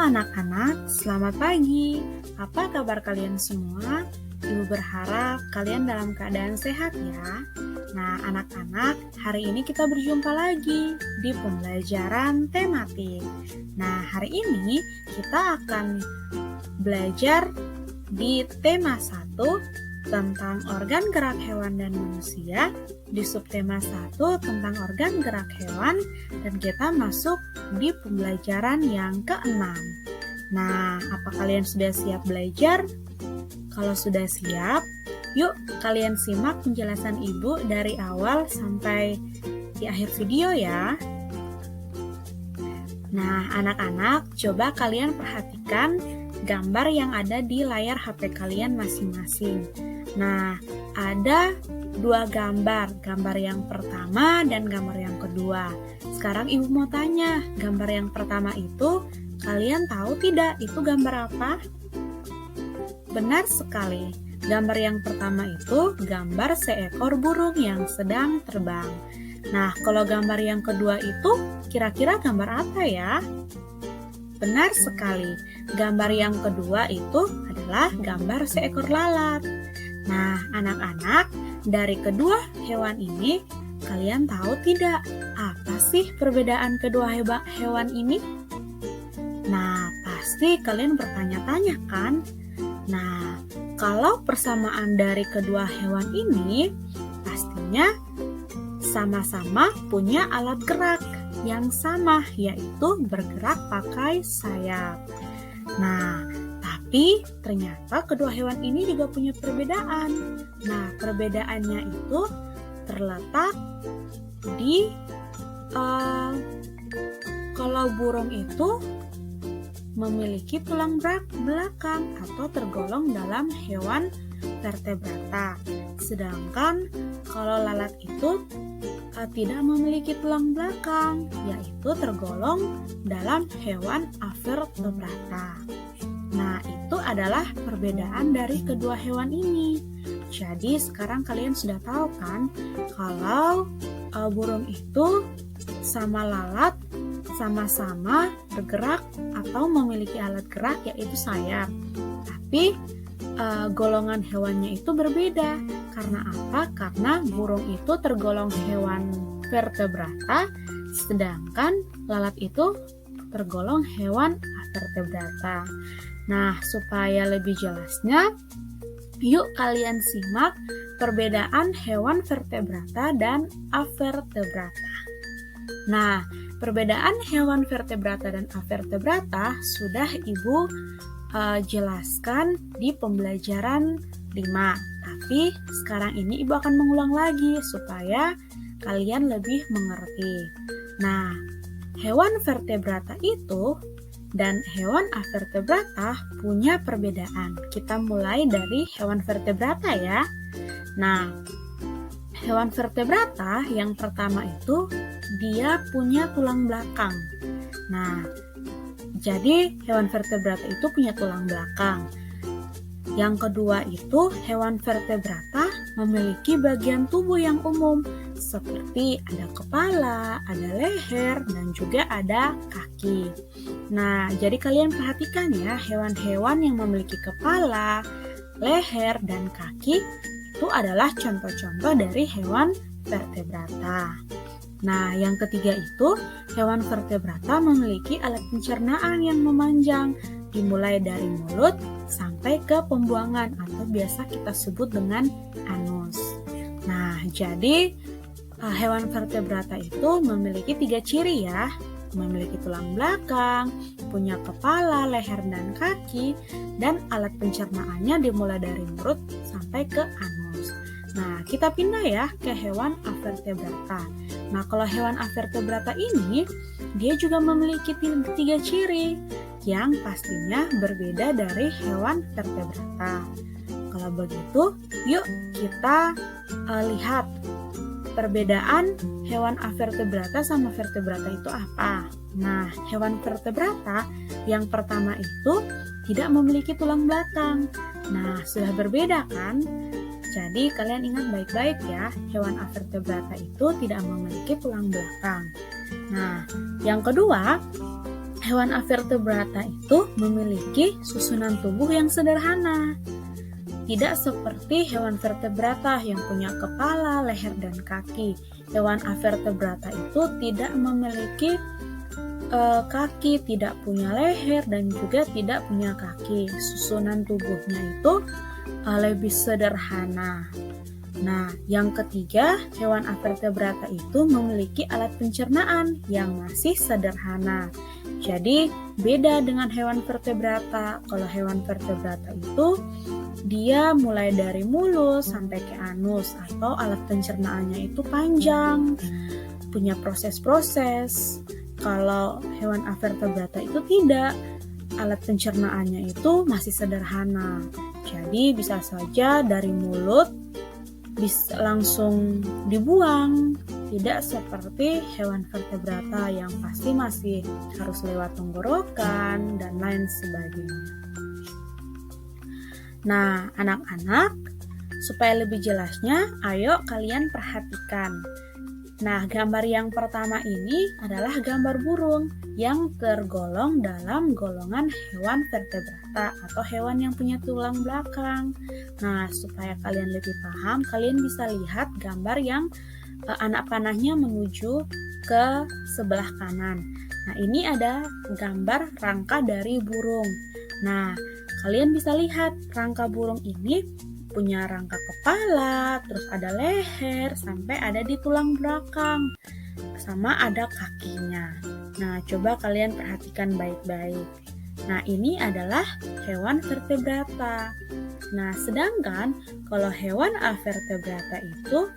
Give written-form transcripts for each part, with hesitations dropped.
anak-anak, selamat pagi. Apa kabar kalian semua? Ibu berharap kalian dalam keadaan sehat ya. Nah, anak-anak, hari ini kita berjumpa lagi di pembelajaran tematik. Nah, hari ini kita akan belajar di tema 1 tentang organ gerak hewan dan manusia, di subtema 1 tentang organ gerak hewan, dan kita masuk di pembelajaran yang ke-6. Nah, apa kalian sudah siap belajar? Kalau sudah siap, yuk kalian simak penjelasan Ibu dari awal sampai di akhir video ya. Nah, anak-anak, coba kalian perhatikan gambar yang ada di layar HP kalian masing-masing. Nah, ada dua gambar yang pertama dan gambar yang kedua. Sekarang Ibu mau tanya, gambar yang pertama itu kalian tahu tidak itu gambar apa? Benar sekali, gambar yang pertama itu gambar seekor burung yang sedang terbang. Nah, kalau gambar yang kedua itu kira-kira gambar apa ya? Benar sekali, gambar yang kedua itu adalah gambar seekor lalat. Nah, anak-anak, dari kedua hewan ini, kalian tahu tidak apa sih perbedaan kedua hewan ini? Nah, pasti kalian bertanya-tanya kan? Nah, kalau persamaan dari kedua hewan ini, pastinya sama-sama punya alat gerak yang sama, yaitu bergerak pakai sayap. Nah, tapi ternyata kedua hewan ini juga punya perbedaan. Nah, perbedaannya itu terletak di kalau burung itu memiliki tulang belakang atau tergolong dalam hewan vertebrata. Sedangkan kalau lalat itu tidak memiliki tulang belakang, yaitu tergolong dalam hewan avertebrata. Nah, itu adalah perbedaan dari kedua hewan ini. Jadi sekarang kalian sudah tahu kan kalau burung itu sama lalat sama-sama bergerak atau memiliki alat gerak yaitu sayap. Tapi golongan hewannya itu berbeda. Karena apa? Karena burung itu tergolong hewan vertebrata, sedangkan lalat itu tergolong hewan avertebrata. Nah, supaya lebih jelasnya, yuk kalian simak perbedaan hewan vertebrata dan avertebrata. Nah, perbedaan hewan vertebrata dan avertebrata sudah Ibu jelaskan di pembelajaran 5. Tapi sekarang ini Ibu akan mengulang lagi supaya kalian lebih mengerti. Nah, hewan vertebrata itu dan hewan avertebrata punya perbedaan. Kita mulai dari hewan vertebrata ya. Nah, hewan vertebrata yang pertama itu dia punya tulang belakang. Nah, jadi hewan vertebrata itu punya tulang belakang. Yang kedua itu hewan vertebrata memiliki bagian tubuh yang umum seperti ada kepala, ada leher, dan juga ada kaki. Nah, jadi kalian perhatikan ya, hewan-hewan yang memiliki kepala, leher, dan kaki itu adalah contoh-contoh dari hewan vertebrata. Nah, yang ketiga itu hewan vertebrata memiliki alat pencernaan yang memanjang, dimulai dari mulut sampai ke pembuangan atau biasa kita sebut dengan anus. Nah, jadi hewan vertebrata itu memiliki 3 ciri ya. Memiliki tulang belakang, punya kepala, leher, dan kaki, dan alat pencernaannya dimulai dari mulut sampai ke anus. Nah, kita pindah ya ke hewan avertebrata. Nah, kalau hewan avertebrata ini, dia juga memiliki 3 ciri yang pastinya berbeda dari hewan vertebrata. Kalau begitu, yuk kita lihat perbedaan hewan avertebrata sama vertebrata itu apa. Nah, hewan vertebrata yang pertama itu tidak memiliki tulang belakang. Nah, sudah berbeda kan? Jadi kalian ingat baik-baik ya, hewan avertebrata itu tidak memiliki tulang belakang. Nah, yang kedua, Hewan avertebrata itu memiliki susunan tubuh yang sederhana. Tidak seperti hewan vertebrata yang punya kepala, leher, dan kaki. Hewan avertebrata itu tidak memiliki kaki, tidak punya leher, dan juga tidak punya kaki. Susunan tubuhnya itu lebih sederhana. Nah, yang ketiga, hewan avertebrata itu memiliki alat pencernaan yang masih sederhana. Jadi, beda dengan hewan vertebrata. Kalau hewan vertebrata itu dia mulai dari mulut sampai ke anus, atau alat pencernaannya itu panjang, punya proses-proses. Kalau hewan avertebrata itu tidak, alat pencernaannya itu masih sederhana. Jadi bisa saja dari mulut bisa langsung dibuang, tidak seperti hewan vertebrata yang pasti masih harus lewat tenggorokan dan lain sebagainya. Nah, anak-anak, supaya lebih jelasnya, ayo kalian perhatikan. Nah, gambar yang pertama ini adalah gambar burung yang tergolong dalam golongan hewan vertebrata atau hewan yang punya tulang belakang. Nah, supaya kalian lebih paham, kalian bisa lihat gambar yang anak panahnya menuju ke sebelah kanan. Nah, ini ada gambar rangka dari burung. Nah, kalian bisa lihat rangka burung ini punya rangka kepala, terus ada leher, sampai ada di tulang belakang, sama ada kakinya. Nah, coba kalian perhatikan baik-baik. Nah, ini adalah hewan vertebrata. Nah, sedangkan kalau hewan avertebrata itu,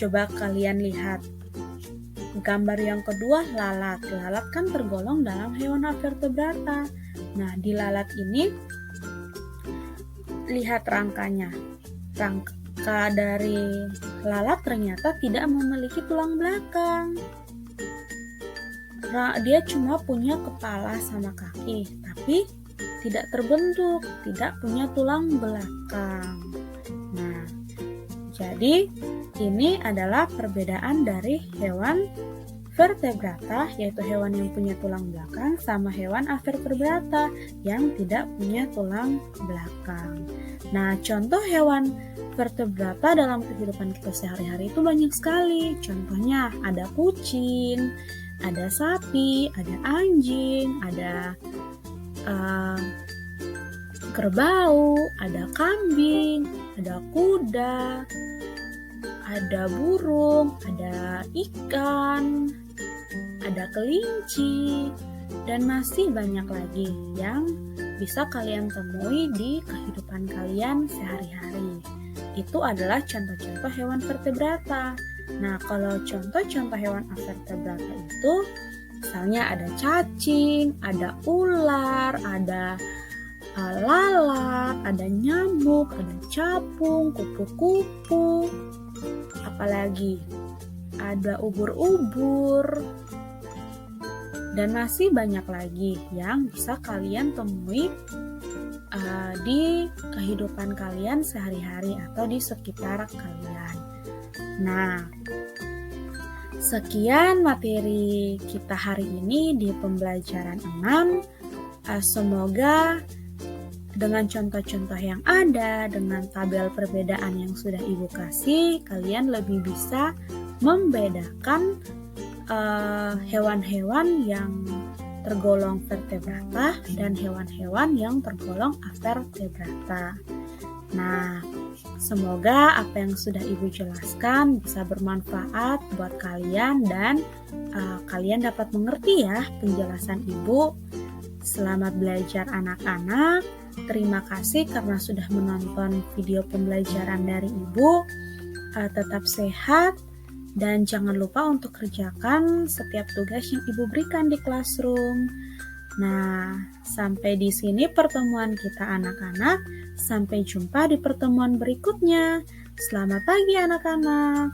coba kalian lihat gambar yang kedua, lalat. Lalat kan tergolong dalam hewan avertebrata. Nah, di lalat ini lihat rangkanya. Rangka dari lalat ternyata tidak memiliki tulang belakang. Dia cuma punya kepala sama kaki, tapi tidak terbentuk, tidak punya tulang belakang. Nah, jadi ini adalah perbedaan dari hewan vertebrata, yaitu hewan yang punya tulang belakang, sama hewan avertebrata yang tidak punya tulang belakang. Nah, contoh hewan vertebrata dalam kehidupan kita sehari-hari itu banyak sekali. Contohnya ada kucing, ada sapi, ada anjing, ada kerbau, ada kambing, ada kuda, ada burung, ada ikan, ada kelinci, dan masih banyak lagi yang bisa kalian temui di kehidupan kalian sehari-hari. Itu adalah contoh-contoh hewan vertebrata. Nah, kalau contoh-contoh hewan avertebrata itu, misalnya ada cacing, ada ular, ada lalat, ada nyamuk, ada capung, kupu-kupu, apalagi ada ubur-ubur, dan masih banyak lagi yang bisa kalian temui di kehidupan kalian sehari-hari atau di sekitar kalian. Nah, sekian materi kita hari ini di pembelajaran 6. Semoga dengan contoh-contoh yang ada, dengan tabel perbedaan yang sudah Ibu kasih, kalian lebih bisa membedakan hewan-hewan yang tergolong vertebrata dan hewan-hewan yang tergolong avertebrata. Nah, semoga apa yang sudah Ibu jelaskan bisa bermanfaat buat kalian dan kalian dapat mengerti ya penjelasan Ibu. Selamat belajar anak-anak. Terima kasih karena sudah menonton video pembelajaran dari Ibu. Tetap sehat. Dan jangan lupa untuk kerjakan setiap tugas yang Ibu berikan di classroom. Nah, sampai di sini pertemuan kita anak-anak. Sampai jumpa di pertemuan berikutnya. Selamat pagi anak-anak.